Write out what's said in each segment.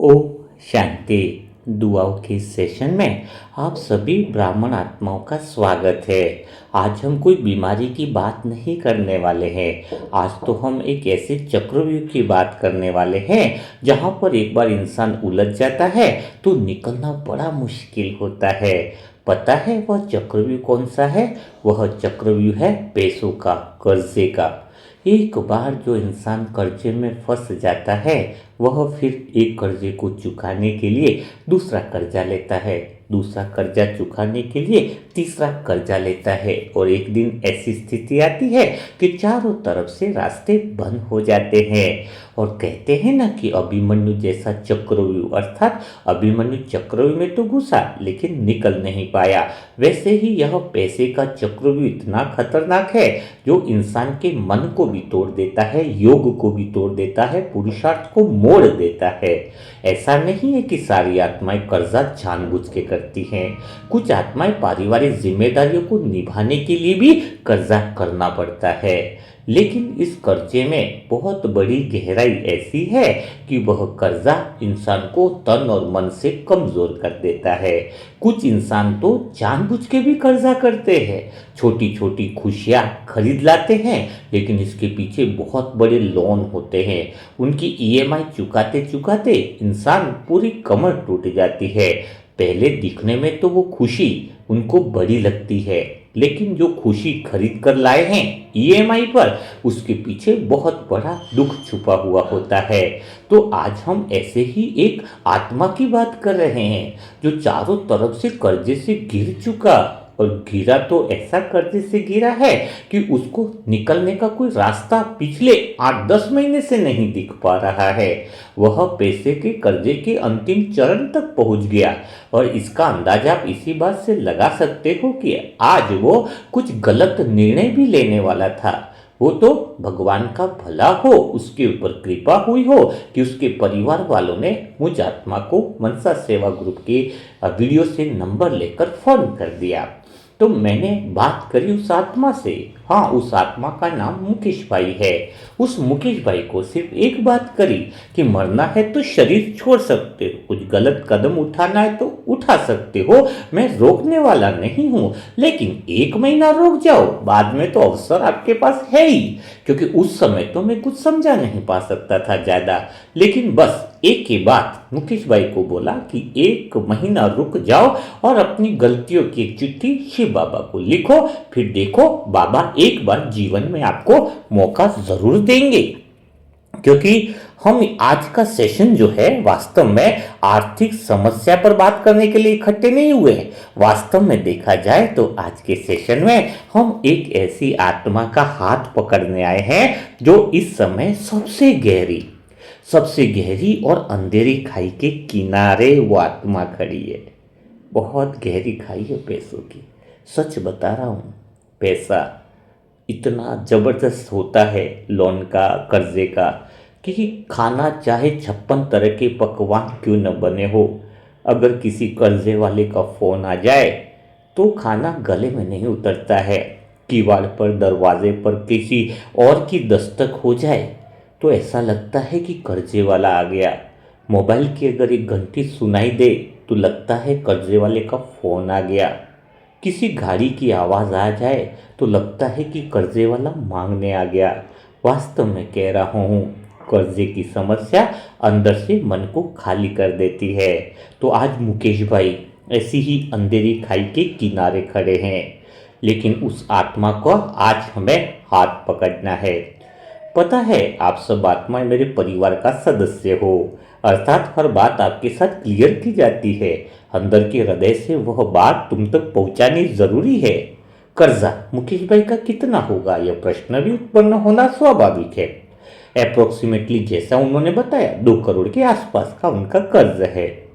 ओम शांति। दुआओं के सेशन में आप सभी ब्राह्मण आत्माओं का स्वागत है। आज हम कोई बीमारी की बात नहीं करने वाले हैं। आज तो हम एक ऐसे चक्रव्यूह की बात करने वाले हैं जहां पर एक बार इंसान उलझ जाता है तो निकलना बड़ा मुश्किल होता है। पता है वह चक्रव्यूह कौन सा है? वह चक्रव्यूह है पैसों का, कर्जे का। एक बार जो इंसान कर्जे में फंस जाता है वह फिर एक कर्जे को चुकाने के लिए दूसरा कर्जा लेता है, दूसरा कर्जा चुकाने के लिए तीसरा कर्जा लेता है और एक दिन ऐसी स्थिति आती है कि चारों तरफ से रास्ते बंद हो जाते हैं। और कहते हैं ना कि अभिमन्यु जैसा चक्रव्यूह, अर्थात अभिमन्यु चक्रव्यूह में तो घुसा लेकिन निकल नहीं पाया। वैसे ही यह पैसे का चक्रव्यूह इतना खतरनाक है जो इंसान के मन को भी तोड़ देता है, योग को भी तोड़ देता है, पुरुषार्थ को मोड़ देता है। ऐसा नहीं है कि सारी आत्माएं कर्जा जानबूझ के करती हैं। कुछ आत्माएं पारिवारिक जिम्मेदारियों को निभाने के लिए भी कर्जा करना पड़ता है, लेकिन इस कर्जे में बहुत बड़ी गहराई ऐसी है कि वह कर्जा इंसान को तन और मन से कमजोर कर देता है। कुछ इंसान तो जानबूझ के भी कर्जा करते हैं, छोटी छोटी खुशियां खरीद लाते हैं, लेकिन इसके पीछे बहुत बड़े लोन होते हैं। उनकी ईएमआई चुकाते चुकाते इंसान पूरी कमर टूट जाती है। पहले दिखने में तो वो खुशी उनको बड़ी लगती है, लेकिन जो खुशी खरीद कर लाए हैं ईएमआई पर, उसके पीछे बहुत बड़ा दुख छुपा हुआ होता है। तो आज हम ऐसे ही एक आत्मा की बात कर रहे हैं जो चारों तरफ से कर्जे से घिर चुका, और गिरा तो ऐसा कर्जे से गिरा है कि उसको निकलने का कोई रास्ता पिछले 8-10 महीने से नहीं दिख पा रहा है। वह पैसे के कर्जे के अंतिम चरण तक पहुंच गया, और इसका अंदाजा आप इसी बात से लगा सकते हो कि आज वो कुछ गलत निर्णय भी लेने वाला था। वो तो भगवान का भला हो, उसके ऊपर कृपा हुई हो कि उसके परिवार वालों ने मुझ आत्मा को मनसा सेवा ग्रुप के वीडियो से नंबर लेकर फोन कर दिया। तो मैंने बात करी उस आत्मा से। हाँ, उस आत्मा का नाम मुकेश भाई है। उस मुकेश भाई को सिर्फ एक बात करी कि मरना है तो शरीर छोड़ सकते हो, कुछ गलत कदम उठाना है तो उठा सकते हो, मैं रोकने वाला नहीं हूं, लेकिन 1 महीना रुक जाओ, बाद में तो अवसर आपके पास है ही। क्योंकि उस समय तो मैं कुछ समझा नहीं पा सकता था ज्यादा, लेकिन बस एक ही बात मुकेश भाई को बोला कि 1 महीना रुक जाओ और अपनी गलतियों की एक चिट्ठी शिव बाबा को लिखो, फिर देखो बाबा एक बार जीवन में आपको मौका जरूर देंगे। क्योंकि हम आज का सेशन जो है वास्तव में आर्थिक समस्या पर बात करने के लिए इकट्ठे नहीं हुए हैं। वास्तव में देखा जाए तो आज के सेशन में हम एक ऐसी आत्मा का हाथ पकड़ने आए हैं जो इस समय सबसे गहरी और अंधेरी खाई के किनारे वो आत्मा खड़ी है। बहुत गहरी खाई है पैसों की, सच बता रहा हूँ। पैसा इतना ज़बरदस्त होता है लोन का, कर्जे का, कि खाना चाहे 56 तरह के पकवान क्यों न बने हो, अगर किसी कर्जे वाले का फ़ोन आ जाए तो खाना गले में नहीं उतरता है। किवाड़ पर, दरवाजे पर किसी और की दस्तक हो जाए तो ऐसा लगता है कि कर्जे वाला आ गया। मोबाइल की अगर एक घंटी सुनाई दे तो लगता है कर्जे वाले का फ़ोन आ गया। किसी गाड़ी की आवाज़ आ जाए तो लगता है कि कर्जे वाला मांगने आ गया। वास्तव में कह रहा हूँ, कर्जे की समस्या अंदर से मन को खाली कर देती है। तो आज मुकेश भाई ऐसी ही अंधेरी खाई के किनारे खड़े हैं, लेकिन उस आत्मा को आज हमें हाथ पकड़ना है। पता है आप सब आत्माएं मेरे परिवार का सदस्य हो, अर्थात हर बात आपके साथ क्लियर की जाती है। अंदर के हृदय से वह बात तुम तक पहुंचानी जरूरी है। कर्जा मुकेश भाई का कितना होगा, यह प्रश्न भी उत्पन्न होना स्वाभाविक है। अप्रोक्सीमेटली जैसा उन्होंने बताया 2 करोड़ के आसपास का उनका कर्ज है।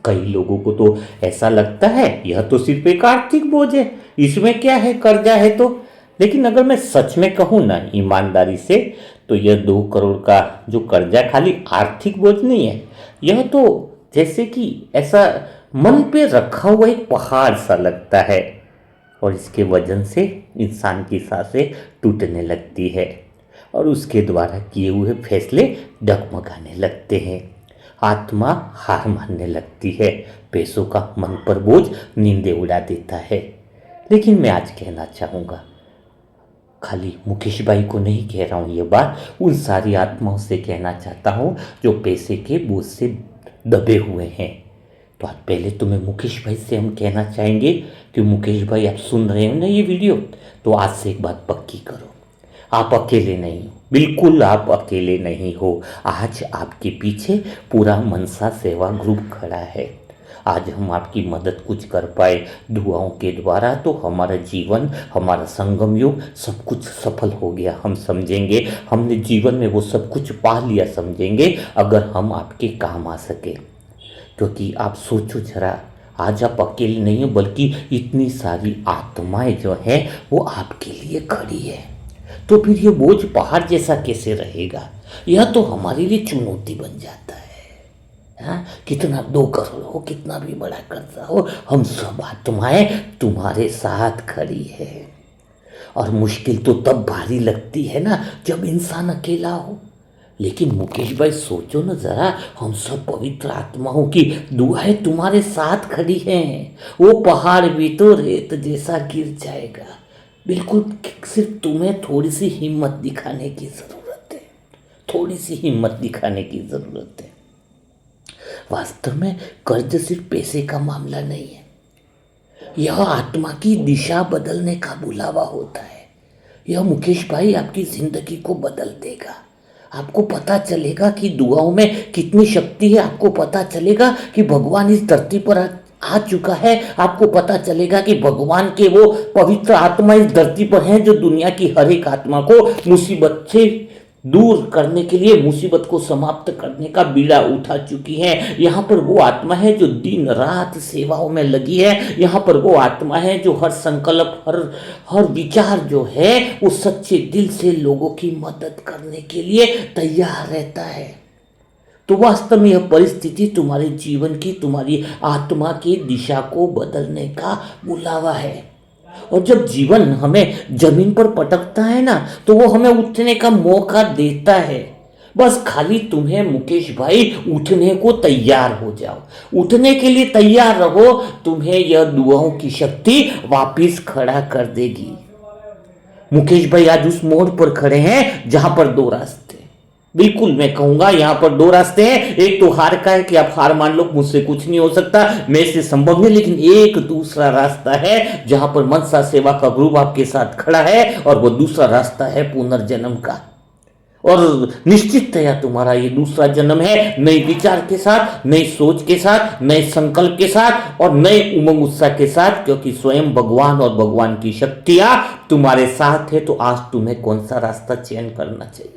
कई लोगों को तो ऐसा लगता है यह तो सिर्फ एक आर्थिक बोझ है, इसमें क्या है, कर्जा है तो। लेकिन अगर मैं सच में कहूँ ना ईमानदारी से, तो यह 2 करोड़ का जो कर्जा खाली आर्थिक बोझ नहीं है, यह तो जैसे कि ऐसा मन पे रखा हुआ एक पहाड़ सा लगता है, और इसके वजन से इंसान की सांसें टूटने लगती है और उसके द्वारा किए हुए फैसले डगमगाने लगते हैं। आत्मा हार मानने लगती है, पैसों का मन पर बोझ नींदें उड़ा देता है। लेकिन मैं आज कहना चाहूँगा, खाली मुकेश भाई को नहीं कह रहा हूँ ये बात, उन सारी आत्माओं से कहना चाहता हूँ जो पैसे के बोझ से दबे हुए हैं। तो आज पहले तो मैं मुकेश भाई से हम कहना चाहेंगे कि मुकेश भाई आप सुन रहे हो ना ये वीडियो, तो आज से एक बात पक्की करो, आप अकेले नहीं हो, बिल्कुल आप अकेले नहीं हो। आज आपके पीछे पूरा मनसा सेवा ग्रुप खड़ा है। आज हम आपकी मदद कुछ कर पाए दुआओं के द्वारा तो हमारा जीवन, हमारा संगम युग सब कुछ सफल हो गया, हम समझेंगे। हमने जीवन में वो सब कुछ पा लिया समझेंगे, अगर हम आपके काम आ सके। क्योंकि आप सोचो जरा, आज आप अकेले नहीं हो, बल्कि इतनी सारी आत्माएं जो हैं वो आपके लिए खड़ी है। तो फिर ये बोझ पहाड़ जैसा कैसे रहेगा? यह तो हमारे लिए चुनौती बन जाता है। हाँ, कितना 2 करोड़ हो, कितना भी बड़ा कर्जा हो, हम सब आत्माएं तुम्हारे साथ खड़ी है। और मुश्किल तो तब भारी लगती है ना जब इंसान अकेला हो। लेकिन मुकेश भाई सोचो ना जरा, हम सब पवित्र आत्माओं की दुआएं तुम्हारे साथ खड़ी हैं। वो पहाड़ भी तो रेत जैसा गिर जाएगा, बिल्कुल सिर्फ तुम्हें थोड़ी सी हिम्मत दिखाने की ज़रूरत है, थोड़ी सी हिम्मत दिखाने की ज़रूरत है। वास्तव में कर्ज सिर्फ पैसे का मामला नहीं है, यह आत्मा की दिशा बदलने का बुलावा होता है। यह मुकेश भाई आपकी जिंदगी को बदल देगा। आपको पता चलेगा कि दुआओं में कितनी शक्ति है, आपको पता चलेगा कि भगवान इस धरती पर आ चुका है, आपको पता चलेगा कि भगवान के वो पवित्र आत्मा इस धरती पर हैं जो दुनिया की हर एक आत्मा को मुसीबत से दूर करने के लिए, मुसीबत को समाप्त करने का बीड़ा उठा चुकी है। यहाँ पर वो आत्मा है जो दिन रात सेवाओं में लगी है। यहाँ पर वो आत्मा है जो हर संकल्प, हर विचार जो है वो सच्चे दिल से लोगों की मदद करने के लिए तैयार रहता है। तो वास्तव में यह परिस्थिति तुम्हारे जीवन की, तुम्हारी आत्मा की दिशा को बदलने का बुलावा है। और जब जीवन हमें जमीन पर पटकता है ना, तो वो हमें उठने का मौका देता है। बस खाली तुम्हें मुकेश भाई उठने को तैयार हो जाओ, उठने के लिए तैयार रहो, तुम्हें यह दुआओं की शक्ति वापिस खड़ा कर देगी। मुकेश भाई आज उस मोड़ पर खड़े हैं जहां पर 2 रास्ते, बिल्कुल मैं कहूंगा यहां पर 2 रास्ते हैं। एक तो हार का है कि आप हार मान लो, मुझसे कुछ नहीं हो सकता, मेरे से संभव नहीं। लेकिन एक दूसरा रास्ता है जहां पर मनसा सेवा का ग्रुप आपके साथ खड़ा है, और वो दूसरा रास्ता है पुनर्जन्म का। और निश्चिततया तुम्हारा ये दूसरा जन्म है नए विचार के साथ, नई सोच के साथ, नए संकल्प के साथ और नए उमंग उत्साह के साथ, क्योंकि स्वयं भगवान और भगवान की शक्तियां तुम्हारे साथ है। तो आज तुम्हें कौन सा रास्ता चयन करना चाहिए?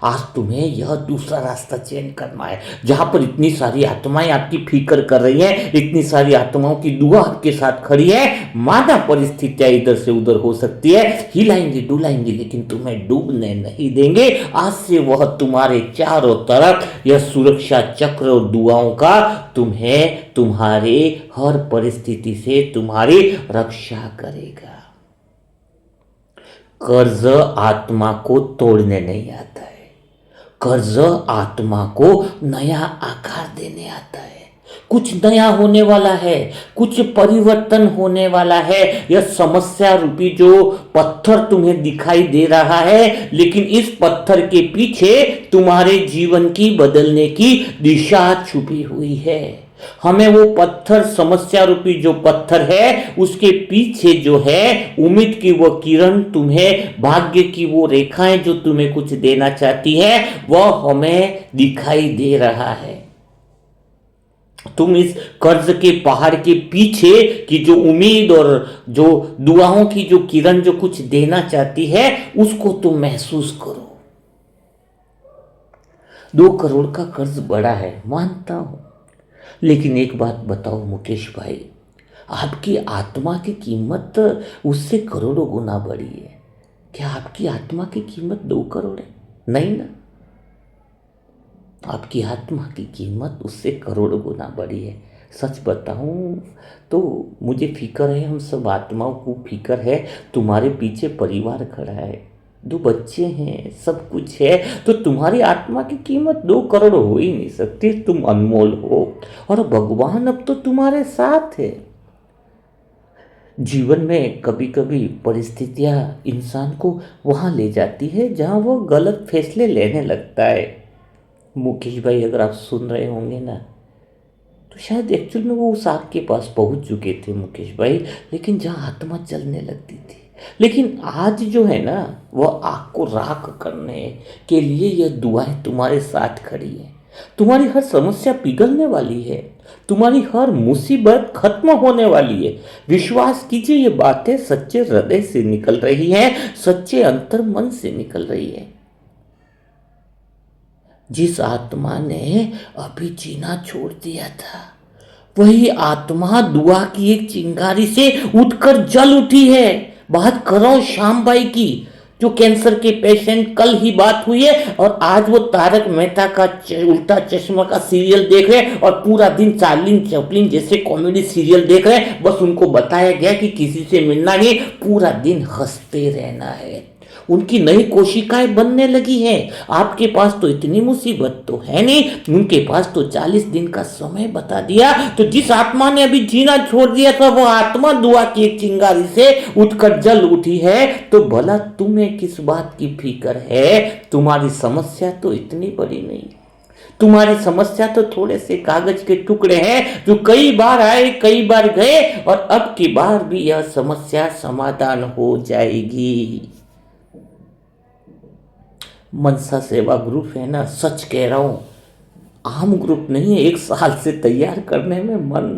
आज तुम्हें यह दूसरा रास्ता चयन करना है, जहां पर इतनी सारी आत्माएं आपकी फिक्र कर रही हैं, इतनी सारी आत्माओं की दुआ आपके साथ खड़ी है। माना परिस्थितियां इधर से उधर हो सकती है, हिलाएंगे डुलाएंगे, लेकिन तुम्हें डूबने नहीं देंगे। आज से वह तुम्हारे चारों तरफ यह सुरक्षा चक्र और दुआओं का तुम्हें तुम्हारे हर परिस्थिति से तुम्हारी रक्षा करेगा। कर्ज आत्मा को तोड़ने नहीं आता है, कर्ज आत्मा को नया आकार देने आता है। कुछ नया होने वाला है, कुछ परिवर्तन होने वाला है। यह समस्या रूपी जो पत्थर तुम्हें दिखाई दे रहा है, लेकिन इस पत्थर के पीछे तुम्हारे जीवन की बदलने की दिशा छुपी हुई है। हमें वो पत्थर, समस्या रूपी जो पत्थर है, उसके पीछे जो है उम्मीद की वो किरण, तुम्हें भाग्य की वो रेखाएं जो तुम्हें कुछ देना चाहती है, वह हमें दिखाई दे रहा है। तुम इस कर्ज के पहाड़ के पीछे की जो उम्मीद और जो दुआओं की जो किरण जो कुछ देना चाहती है, उसको तुम महसूस करो। 2 करोड़ का कर्ज बड़ा है, मानता हूं, लेकिन एक बात बताओ मुकेश भाई, आपकी आत्मा की कीमत उससे करोड़ों गुना बड़ी है। क्या आपकी आत्मा की कीमत 2 करोड़ है? नहीं ना, आपकी आत्मा की कीमत उससे करोड़ों गुना बड़ी है। सच बताऊं तो मुझे फिक्र है, हम सब आत्माओं को फिक्र है, तुम्हारे पीछे परिवार खड़ा है, 2 बच्चे हैं, सब कुछ है, तो तुम्हारी आत्मा की कीमत 2 करोड़ हो ही नहीं सकती। तुम अनमोल हो और भगवान अब तो तुम्हारे साथ है। जीवन में कभी कभी परिस्थितियां इंसान को वहां ले जाती है जहां वो गलत फैसले लेने लगता है। मुकेश भाई, अगर आप सुन रहे होंगे ना, तो शायद एक्चुअल में वो उस आग के पास पहुंच चुके थे मुकेश भाई, लेकिन जहां आत्मा जलने लगती थी। लेकिन आज जो है ना, वह आग को राख करने के लिए यह दुआएं तुम्हारे साथ खड़ी है। तुम्हारी हर समस्या पिघलने वाली है, तुम्हारी हर मुसीबत खत्म होने वाली है। विश्वास कीजिए, ये बातें सच्चे हृदय से निकल रही हैं, सच्चे अंतर मन से निकल रही है। जिस आत्मा ने अभी जीना छोड़ दिया था, वही आत्मा दुआ की एक चिंगारी से उठकर जल उठी है। बात कर रहा हूं श्याम भाई की, जो कैंसर के पेशेंट। कल ही बात हुई है और आज वो तारक मेहता का उल्टा चश्मा का सीरियल देख रहे हैं और पूरा दिन चार्लिन चैपलिन जैसे कॉमेडी सीरियल देख रहे हैं। बस उनको बताया गया कि किसी से मिलना नहीं, पूरा दिन हंसते रहना है। उनकी नई कोशिकाएं बनने लगी हैं। आपके पास तो इतनी मुसीबत तो है नहीं, उनके पास तो 40 दिन का समय बता दिया। तो जिस आत्मा ने अभी जीना छोड़ दिया था, वो आत्मा दुआ की एक चिंगारी से उठकर जल उठी है। तो भला तुम्हें किस बात की फिक्र है? तुम्हारी समस्या तो इतनी बड़ी नहीं, तुम्हारी समस्या तो थोड़े से कागज के टुकड़े हैं जो कई बार आए, कई बार गए, और अब की बार भी यह समस्या समाधान हो जाएगी। मनसा सेवा ग्रुप है ना, सच कह रहा हूं, आम ग्रुप नहीं है। 1 साल से तैयार करने में मन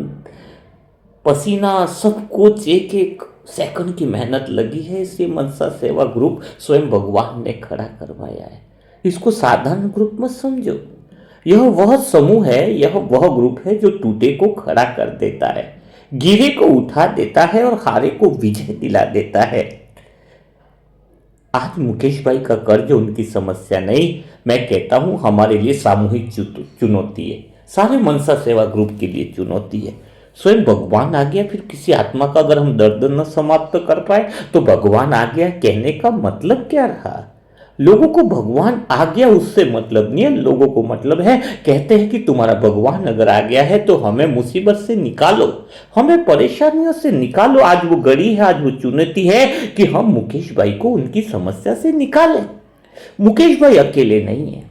पसीना सब कुछ, एक एक सेकंड की मेहनत लगी है। इसे मनसा सेवा ग्रुप स्वयं भगवान ने खड़ा करवाया है। इसको साधारण ग्रुप मत समझो। यह वह समूह है, यह वह ग्रुप है जो टूटे को खड़ा कर देता है, गिरे को उठा देता है और हारे को विजय दिला देता है। आज मुकेश भाई का कर्ज उनकी समस्या नहीं, मैं कहता हूं हमारे लिए सामूहिक चुनौती है। सारे मनसा सेवा ग्रुप के लिए चुनौती है। स्वयं भगवान आ गया, फिर किसी आत्मा का अगर हम दर्द न समाप्त कर पाए तो भगवान आ गया कहने का मतलब क्या रहा? लोगों को भगवान आ गया उससे मतलब नहीं है। लोगों को मतलब है, कहते हैं कि तुम्हारा भगवान अगर आ गया है तो हमें मुसीबत से निकालो, हमें परेशानियों से निकालो। आज वो घड़ी है, आज वो चुनौती है कि हम मुकेश भाई को उनकी समस्या से निकालें। मुकेश भाई अकेले नहीं है।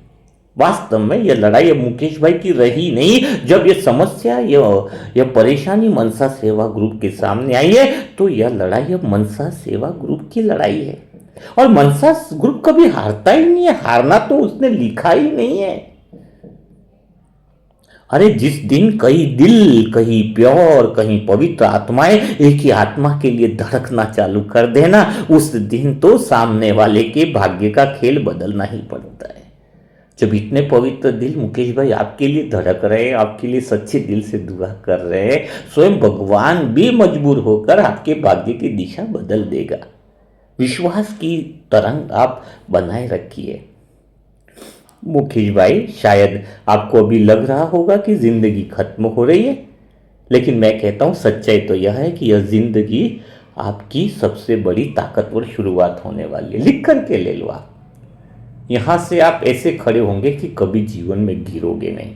वास्तव में यह लड़ाई अब मुकेश भाई की रही नहीं। जब यह समस्या, यह परेशानी मनसा सेवा ग्रुप के सामने आई है, तो यह लड़ाई अब मनसा सेवा ग्रुप की लड़ाई है। और मनसा ग्रुप कभी हारता ही नहीं है, हारना तो उसने लिखा ही नहीं है। अरे जिस दिन कई दिल, कहीं प्योर, कहीं पवित्र आत्माएं एक ही आत्मा के लिए धड़कना चालू कर देना, उस दिन तो सामने वाले के भाग्य का खेल बदलना ही पड़ता है। जब इतने पवित्र दिल मुकेश भाई आपके लिए धड़क रहे हैं, आपके लिए सच्चे दिल से दुआ कर रहे हैं, स्वयं भगवान भी मजबूर होकर आपके भाग्य की दिशा बदल देगा। विश्वास की तरंग आप बनाए रखिए। मुकेश भाई, शायद आपको अभी लग रहा होगा कि जिंदगी खत्म हो रही है, लेकिन मैं कहता हूं सच्चाई तो यह है कि यह जिंदगी आपकी सबसे बड़ी ताकतवर शुरुआत होने वाली है। लिख करके ले लो आप। यहां से आप ऐसे खड़े होंगे कि कभी जीवन में गिरोगे नहीं।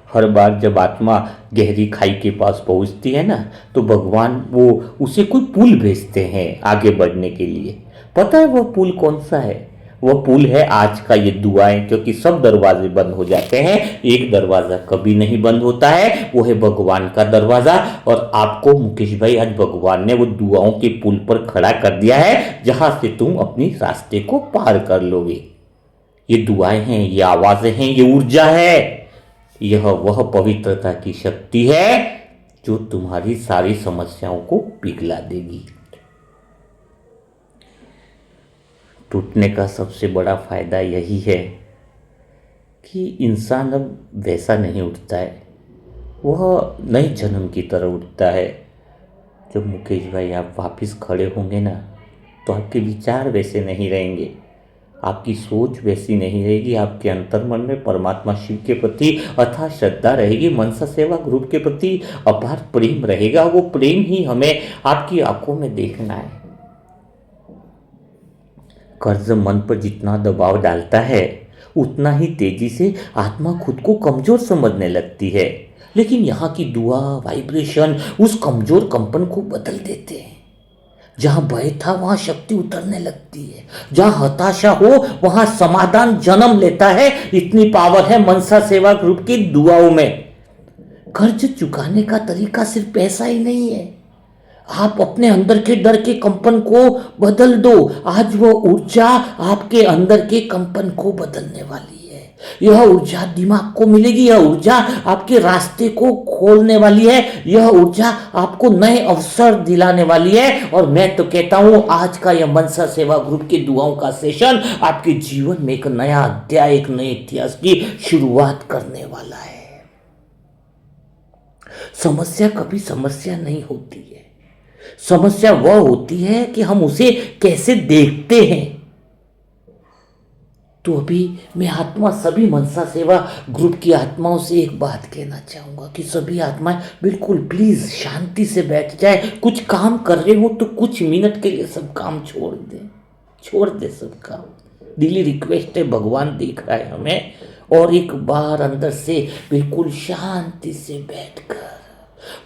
हर बार जब आत्मा गहरी खाई के पास पहुंचती है ना, तो भगवान वो उसे कोई पुल भेजते हैं आगे बढ़ने के लिए। पता है वह पुल कौन सा है? वह पुल है आज का ये दुआएं, क्योंकि सब दरवाजे बंद हो जाते हैं, एक दरवाजा कभी नहीं बंद होता है, वो है भगवान का दरवाजा। और आपको मुकेश भाई आज भगवान ने वो दुआओं के पुल पर खड़ा कर दिया है, जहां से तुम अपनी रास्ते को पार कर लोगे। ये दुआएं हैं, ये आवाजें हैं, ये ऊर्जा है, यह वह पवित्रता की शक्ति है जो तुम्हारी सारी समस्याओं को पिघला देगी। टूटने का सबसे बड़ा फायदा यही है कि इंसान अब वैसा नहीं उठता है, वह नए जन्म की तरह उठता है। जब मुकेश भाई आप वापस खड़े होंगे ना, तो आपके विचार वैसे नहीं रहेंगे, आपकी सोच वैसी नहीं रहेगी। आपके अंतर्मन में परमात्मा शिव के प्रति अथाह श्रद्धा रहेगी, मनसा सेवा ग्रुप के प्रति अपार प्रेम रहेगा। वो प्रेम ही हमें आपकी आंखों में देखना है। कर्ज मन पर जितना दबाव डालता है उतना ही तेजी से आत्मा खुद को कमजोर समझने लगती है। लेकिन यहाँ की दुआ वाइब्रेशन उस कमजोर कंपन को बदल देते हैं। जहाँ भय था वहाँ शक्ति उतरने लगती है, जहाँ हताशा हो वहाँ समाधान जन्म लेता है। इतनी पावर है मनसा सेवा ग्रुप की दुआओं में। कर्ज चुकाने का तरीका सिर्फ पैसा ही नहीं है, आप अपने अंदर के डर के कंपन को बदल दो। आज वो ऊर्जा आपके अंदर के कंपन को बदलने वाली है। यह ऊर्जा दिमाग को मिलेगी, यह ऊर्जा आपके रास्ते को खोलने वाली है, यह ऊर्जा आपको नए अवसर दिलाने वाली है। और मैं तो कहता हूं आज का यह मनसा सेवा ग्रुप की दुआओं का सेशन आपके जीवन में एक नया अध्याय, एक नए इतिहास की शुरुआत करने वाला है। समस्या कभी समस्या नहीं होती है, समस्या वह होती है कि हम उसे कैसे देखते हैं। तो अभी मैं आत्मा सभी मनसा सेवा ग्रुप की आत्माओं से एक बात कहना चाहूंगा कि सभी आत्माएं बिल्कुल प्लीज शांति से बैठ जाए। कुछ काम कर रहे हो तो कुछ मिनट के लिए सब काम छोड़ दे सब काम। दिली रिक्वेस्ट है, भगवान देख रहा है हमें। और एक बार अंदर से बिल्कुल शांति से बैठकर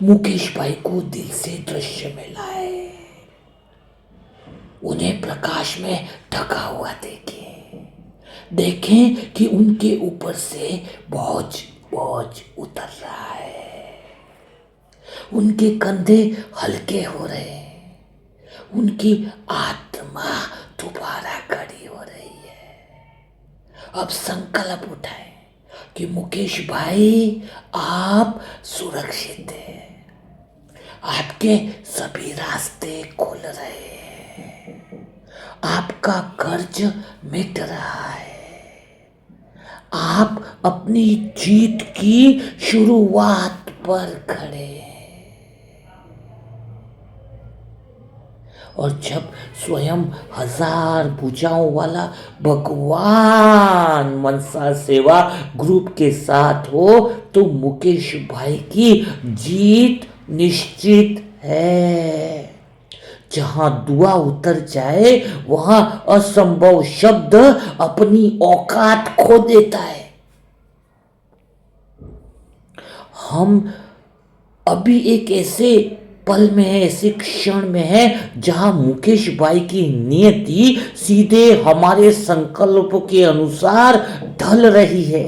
मुकेश भाई को दिल से दृश्य में लाए, उन्हें प्रकाश में ढका हुआ देखें कि उनके ऊपर से बोझ उतर रहा है, उनके कंधे हल्के हो रहे हैं, उनकी आत्मा दोबारा खड़ी हो रही है। अब संकल्प उठाएं कि मुकेश भाई आप सुरक्षित हैं, आपके सभी रास्ते खुल रहे हैं, आपका कर्ज मिट रहा है, आप अपनी जीत की शुरुआत पर खड़े हैं। और जब स्वयं 1000 भुजाओं वाला भगवान मनसा सेवा ग्रुप के साथ हो तो मुकेश भाई की जीत निश्चित है। जहां दुआ उतर जाए वहां असंभव शब्द अपनी औकात खो देता है। हम अभी एक ऐसे पल में है, ऐसे क्षण में है जहां मुकेश भाई की नियति सीधे हमारे संकल्प के अनुसार ढल रही है।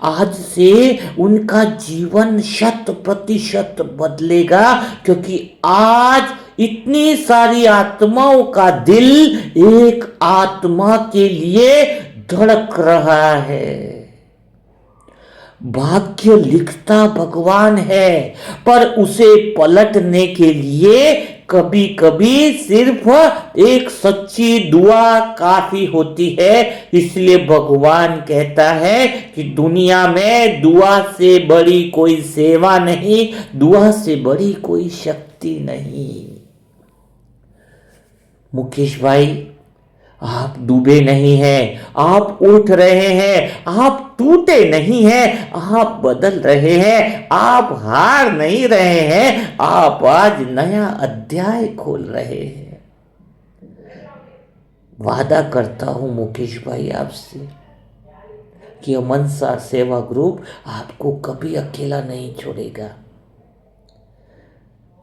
आज से उनका जीवन 100% बदलेगा, क्योंकि आज इतनी सारी आत्माओं का दिल एक आत्मा के लिए धड़क रहा है। भाग्य लिखता भगवान है, पर उसे पलटने के लिए कभी कभी सिर्फ एक सच्ची दुआ काफी होती है। इसलिए भगवान कहता है कि दुनिया में दुआ से बड़ी कोई सेवा नहीं, दुआ से बड़ी कोई शक्ति नहीं। मुकेश भाई, आप डूबे नहीं हैं, आप उठ रहे हैं, आप टूटे नहीं हैं, आप बदल रहे हैं, आप हार नहीं रहे हैं, आप आज नया अध्याय खोल रहे हैं। वादा करता हूं मुकेश भाई आपसे कि मनसा सेवा ग्रुप आपको कभी अकेला नहीं छोड़ेगा।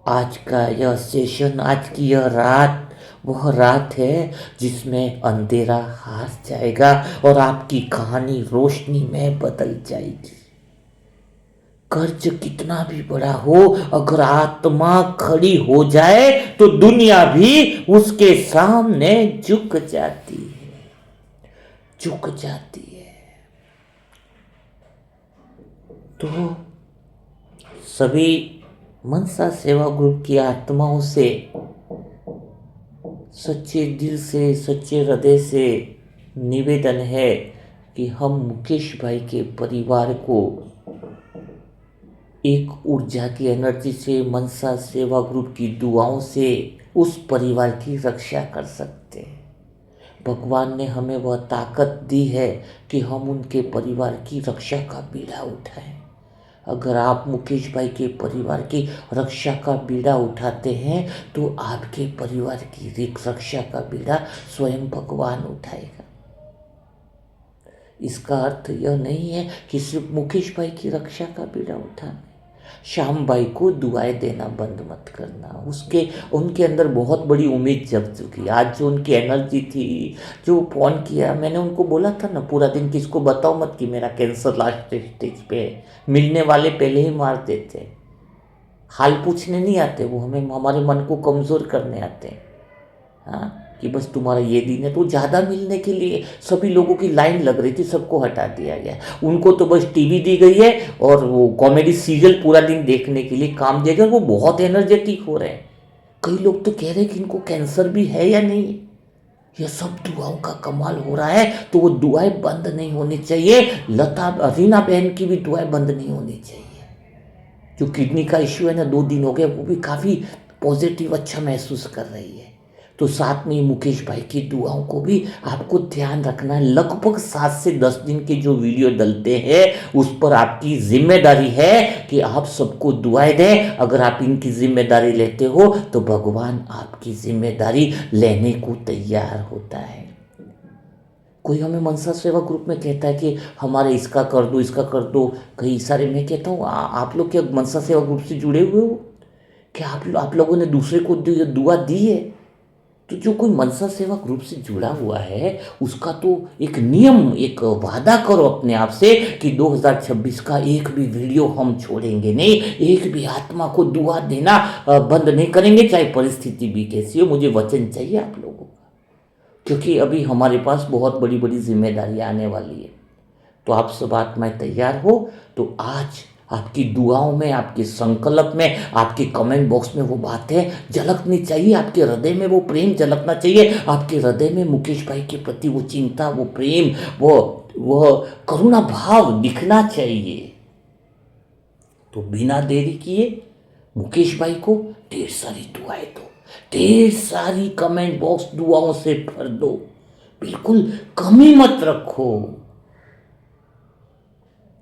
आज का यह सेशन, आज की यह रात वह रात है जिसमें अंधेरा हार जाएगा और आपकी कहानी रोशनी में बदल जाएगी। कर्ज कितना भी बड़ा हो, अगर आत्मा खड़ी हो जाए तो दुनिया भी उसके सामने झुक जाती है। तो सभी मनसा सेवा ग्रुप की आत्माओं से सच्चे दिल से, सच्चे हृदय से निवेदन है कि हम मुकेश भाई के परिवार को एक ऊर्जा की एनर्जी से, मनसा सेवा ग्रुप की दुआओं से उस परिवार की रक्षा कर सकते हैं। भगवान ने हमें वह ताकत दी है कि हम उनके परिवार की रक्षा का बीड़ा उठाएं। अगर आप मुकेश भाई के परिवार की रक्षा का बीड़ा उठाते हैं तो आपके परिवार की रक्षा का बीड़ा स्वयं भगवान उठाएगा। इसका अर्थ यह नहीं है कि सिर्फ मुकेश भाई की रक्षा का बीड़ा उठाना। श्याम भाई को दुआएं देना बंद मत करना। उनके अंदर बहुत बड़ी उम्मीद जग चुकी। आज जो उनकी एनर्जी थी, जो फोन किया, मैंने उनको बोला था ना पूरा दिन किसको बताओ मत कि मेरा कैंसर लास्ट स्टेज पे है। मिलने वाले पहले ही मार देते, हाल पूछने नहीं आते, वो हमें हमारे मन को कमज़ोर करने आते हैं। हाँ, कि बस तुम्हारा ये दिन है। तो ज़्यादा मिलने के लिए सभी लोगों की लाइन लग रही थी, सबको हटा दिया गया। उनको तो बस टीवी दी गई है और वो कॉमेडी सीरियल पूरा दिन देखने के लिए काम दिया गया। वो बहुत एनर्जेटिक हो रहे हैं। कई लोग तो कह रहे हैं कि इनको कैंसर भी है या नहीं। ये सब दुआओं का कमाल हो रहा है। तो वो दुआएं बंद नहीं होनी चाहिए। रीना बहन की भी दुआएं बंद नहीं होनी चाहिए। जो किडनी का इश्यू है ना, 2 दिन हो गए, वो भी काफ़ी पॉजिटिव अच्छा महसूस कर रही है। तो साथ में मुकेश भाई की दुआओं को भी आपको ध्यान रखना है। लगभग 7 से 10 दिन के जो वीडियो डलते हैं उस पर आपकी जिम्मेदारी है कि आप सबको दुआएं दें। अगर आप इनकी जिम्मेदारी लेते हो तो भगवान आपकी जिम्मेदारी लेने को तैयार होता है। कोई हमें मनसा सेवा ग्रुप में कहता है कि हमारे इसका कर दो, इसका कर दो। कई सारे मैं कहता हूँ आप लोग क्या मनसा सेवा ग्रुप से जुड़े हुए हो? क्या आप लोगों ने दूसरे को दुआ दी है? तो जो कोई मनसा सेवा ग्रुप से जुड़ा हुआ है उसका तो एक नियम, एक वादा करो अपने आप से कि 2026 का एक भी वीडियो हम छोड़ेंगे नहीं। एक भी आत्मा को दुआ देना बंद नहीं करेंगे, चाहे परिस्थिति भी कैसी हो। मुझे वचन चाहिए आप लोगों का, क्योंकि अभी हमारे पास बहुत बड़ी बड़ी जिम्मेदारी आने वाली है। तो आप सब आत्माएं तैयार हो तो आज आपकी दुआओं में, आपके संकल्प में, आपके कमेंट बॉक्स में वो बातें झलकनी चाहिए। आपके हृदय में वो प्रेम झलकना चाहिए। आपके हृदय में मुकेश भाई के प्रति वो चिंता, वो प्रेम, वो करुणा भाव दिखना चाहिए। तो बिना देरी किए मुकेश भाई को ढेर सारी दुआएं दो, ढेर सारी कमेंट बॉक्स दुआओं से भर दो। बिल्कुल कमी मत रखो।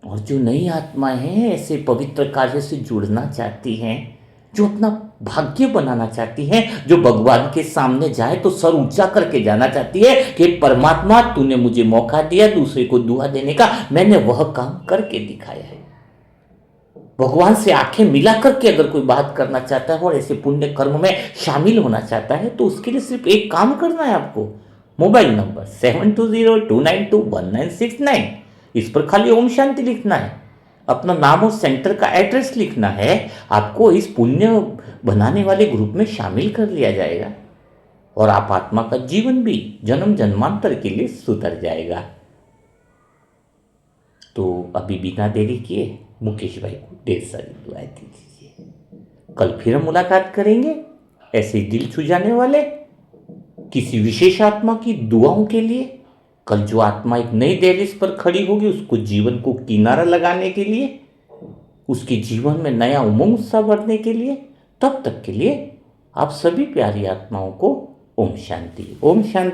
और जो नई आत्माएं हैं ऐसे पवित्र कार्य से जुड़ना चाहती हैं, जो अपना भाग्य बनाना चाहती हैं, जो भगवान के सामने जाए तो सर ऊंचा करके जाना चाहती है कि परमात्मा तूने मुझे मौका दिया दूसरे को दुआ देने का, मैंने वह काम करके दिखाया है। भगवान से आंखें मिला करके अगर कोई बात करना चाहता है और ऐसे पुण्य कर्म में शामिल होना चाहता है तो उसके लिए सिर्फ एक काम करना है आपको। मोबाइल नंबर 7202921969, इस पर खाली ओम शांति लिखना है। अपना नाम और सेंटर का एड्रेस लिखना है। आपको इस पुण्य बनाने वाले ग्रुप में शामिल कर लिया जाएगा और आप आत्मा का जीवन भी जन्म जन्मांतर के लिए सुधर जाएगा। तो अभी बिना देरी किए मुकेश भाई को ढेर सारी दुआएं दीजिए। कल फिर हम मुलाकात करेंगे ऐसे दिल छू जाने वाले किसी विशेष आत्मा की दुआओं के लिए। कल जो आत्मा एक नई दहलीज पर खड़ी होगी उसको जीवन को किनारा लगाने के लिए, उसके जीवन में नया उमंग उत्साह भरने के लिए। तब तक के लिए आप सभी प्यारी आत्माओं को ओम शांति। ओम शांति।